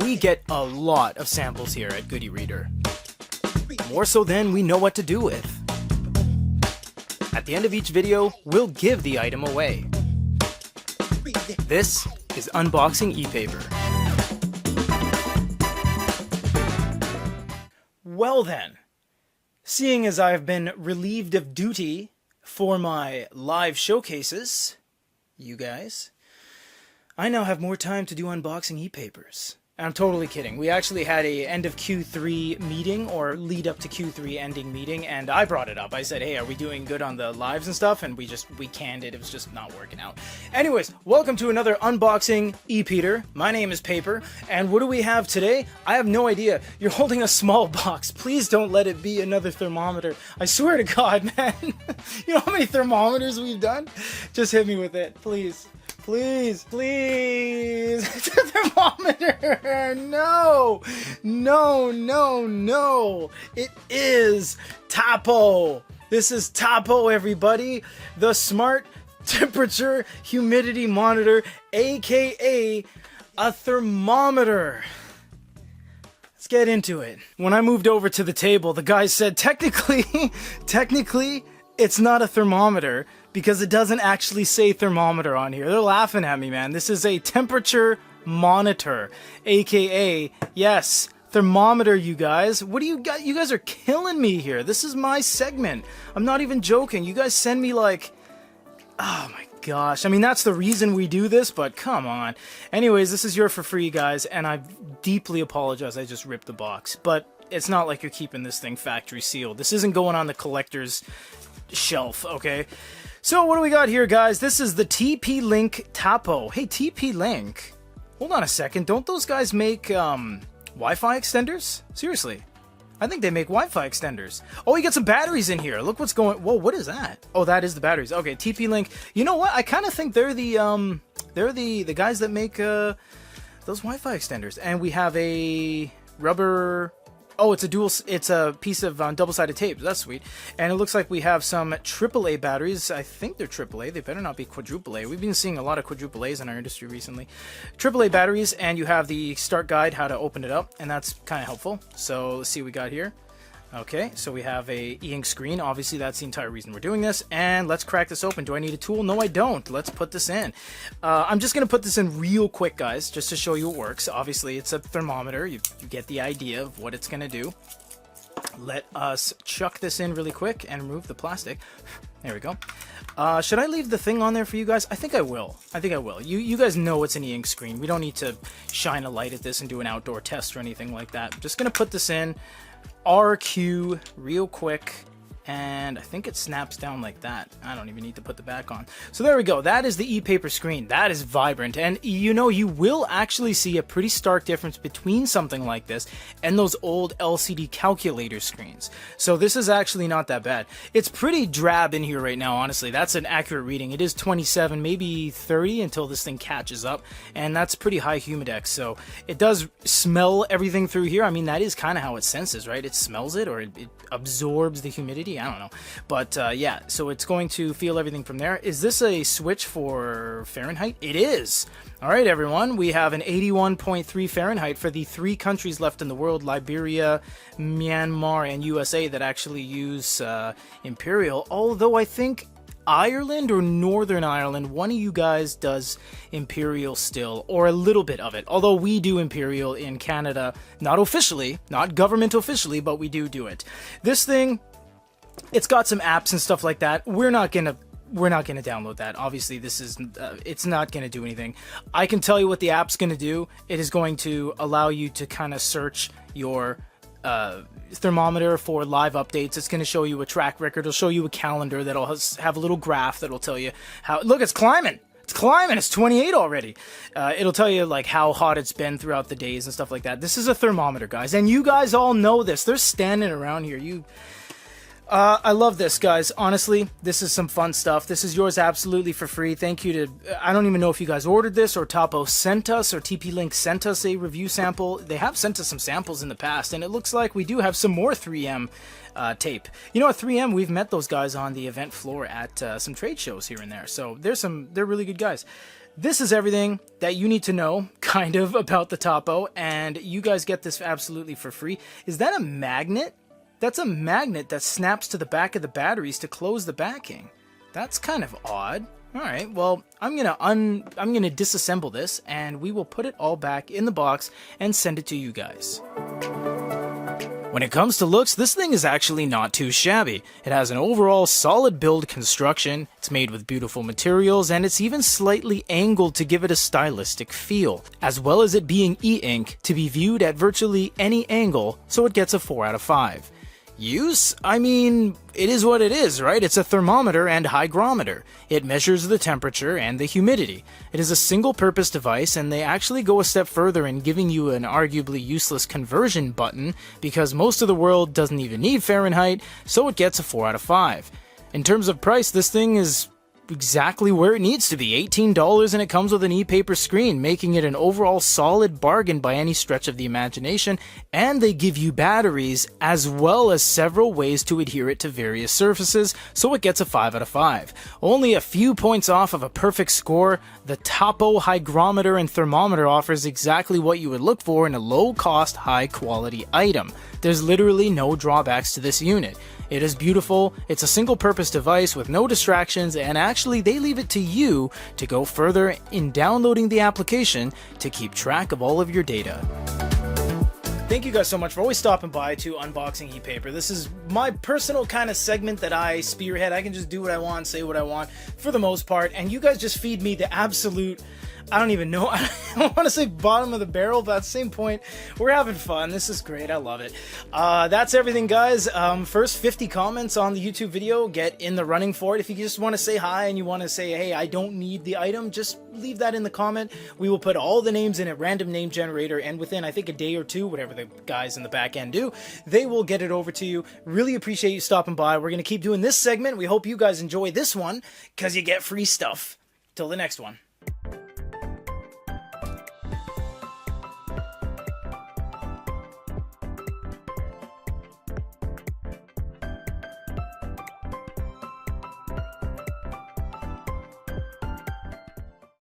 We get a lot of samples here at Good EREADER. More so than we know what to do with. At the end of each video, we'll give the item away. This is Unboxing ePaper. Well then, seeing as I have been relieved of duty for my live showcases, you guys, I now have more time to do unboxing ePapers. I'm totally kidding. We actually had a end of Q3 meeting, or lead up to Q3 ending meeting, and I brought it up. I said, hey, are we doing good on the lives and stuff? And we canned it. It was just not working out. Anyways, welcome to another unboxing ePeter. My name is Paper, and what do we have today? I have no idea. You're holding a small box. Please don't let it be another thermometer. I swear to God, man. You know how many thermometers we've done? Just hit me with it, please. Please, please. It's a thermometer. No, no, no, no. It is Tapo. This is Tapo, everybody. The smart temperature humidity monitor, aka a thermometer. Let's get into it. When I moved over to the table, the guy said, technically, it's not a thermometer, because it doesn't actually say thermometer on here. They're laughing at me, man. This is a temperature monitor, aka, yes, thermometer, you guys. What do you got? You guys are killing me here. This is my segment. I'm not even joking. You guys send me like, oh my gosh. I mean, that's the reason we do this, but come on. Anyways, this is your for free, guys, and I deeply apologize. I just ripped the box, but it's not like you're keeping this thing factory sealed. This isn't going on the collector's shelf, okay? So what do we got here, guys? This is the TP-Link Tapo. Hey, TP-Link. Hold on a second. Don't those guys make Wi-Fi extenders? Seriously. I think they make Wi-Fi extenders. Oh, you got some batteries in here. Look what's going... Whoa, what is that? Oh, that is the batteries. Okay, TP-Link. You know what? I kind of think they're the guys that make those Wi-Fi extenders. And we have a rubber... Oh, it's a piece of double-sided tape. That's sweet. And it looks like we have some AAA batteries. I think they're AAA. They better not be quadruple A. We've been seeing a lot of quadruple A's in our industry recently. AAA batteries, and you have the start guide, how to open it up, and that's kind of helpful. So let's see what we got here. Okay, so we have a e-ink screen. Obviously, that's the entire reason we're doing this. And let's crack this open. Do I need a tool? No, I don't. Let's put this in. I'm just going to put this in real quick, guys, just to show you it works. Obviously, it's a thermometer. You get the idea of what it's going to do. Let us chuck this in really quick and remove the plastic. There we go. Should I leave the thing on there for you guys? I think I will. You guys know it's an e-ink screen. We don't need to shine a light at this and do an outdoor test or anything like that. I'm just going to put this in. RQ real quick, and I think it snaps down like that. I don't even need to put the back on. So there we go. That is the ePaper screen. That is vibrant, and you know, you will actually see a pretty stark difference between something like this and those old LCD calculator screens. So this is actually not that bad. It's pretty drab in here right now, honestly. That's an accurate reading. It is 27, maybe 30 until this thing catches up, and that's pretty high humidex. So it does smell everything through here. I mean, that is kind of how it senses, right? It smells it, or it absorbs the humidity. I don't know, but yeah, so it's going to feel everything from there. Is this a switch for Fahrenheit? It is. All right, everyone, we have an 81.3 Fahrenheit for the 3 countries left in the world: Liberia, Myanmar, and USA, that actually use Imperial. Although I think Ireland or Northern Ireland, one of you guys does Imperial still, or a little bit of it. Although we do Imperial in Canada, not officially, not government officially, but we do it. This thing, it's got some apps and stuff like that. We're not gonna download that. Obviously, this is it's not gonna do anything. I can tell you what the app's gonna do. It is going to allow you to kind of search your thermometer for live updates. It's going to show you a track record. It'll show you a calendar that'll have a little graph that'll tell you how. Look, it's climbing. It's climbing. It's 28 already. It'll tell you like how hot it's been throughout the days and stuff like that. This is a thermometer, guys, and you guys all know this. They're standing around here. I love this, guys. Honestly, this is some fun stuff. This is yours absolutely for free. Thank you to, I don't even know if you guys ordered this, or Tapo sent us, or TP-Link sent us a review sample. They have sent us some samples in the past, and it looks like we do have some more 3M tape. You know, at 3M, we've met those guys on the event floor at some trade shows here and there. So they're really good guys. This is everything that you need to know, kind of, about the Topo, and you guys get this absolutely for free. Is that a magnet? That's a magnet that snaps to the back of the batteries to close the backing. That's kind of odd. Alright, well, I'm gonna disassemble this, and we will put it all back in the box and send it to you guys. When it comes to looks, this thing is actually not too shabby. It has an overall solid build construction, it's made with beautiful materials, and it's even slightly angled to give it a stylistic feel, as well as it being e-ink to be viewed at virtually any angle, so it gets a 4 out of 5. Use? I mean, it is what it is, right? It's a thermometer and hygrometer. It measures the temperature and the humidity. It is a single-purpose device, and they actually go a step further in giving you an arguably useless conversion button because most of the world doesn't even need Fahrenheit, so it gets a 4 out of 5. In terms of price, this thing is exactly where it needs to be, $18, and it comes with an ePaper screen, making it an overall solid bargain by any stretch of the imagination, and they give you batteries as well as several ways to adhere it to various surfaces, so it gets a 5 out of 5. Only a few points off of a perfect score, the Topo hygrometer and thermometer offers exactly what you would look for in a low-cost, high-quality item. There's literally no drawbacks to this unit. It is beautiful, it's a single-purpose device with no distractions, and actually they leave it to you to go further in downloading the application to keep track of all of your data. Thank you guys so much for always stopping by to Unboxing ePaper. This is my personal kind of segment that I spearhead. I can just do what I want, say what I want for the most part, and you guys just feed me the absolute, I don't even know, I don't want to say bottom of the barrel, but at the same point, we're having fun. This is great. I love it. That's everything, guys. First 50 comments on the YouTube video get in the running for it. If you just want to say hi and you want to say, hey, I don't need the item, just leave that in the comment. We will put all the names in a random name generator, and within, I think, a day or two, whatever the guys in the back end do, they will get it over to you. Really appreciate you stopping by. We're going to keep doing this segment. We hope you guys enjoy this one, because you get free stuff. Till the next one.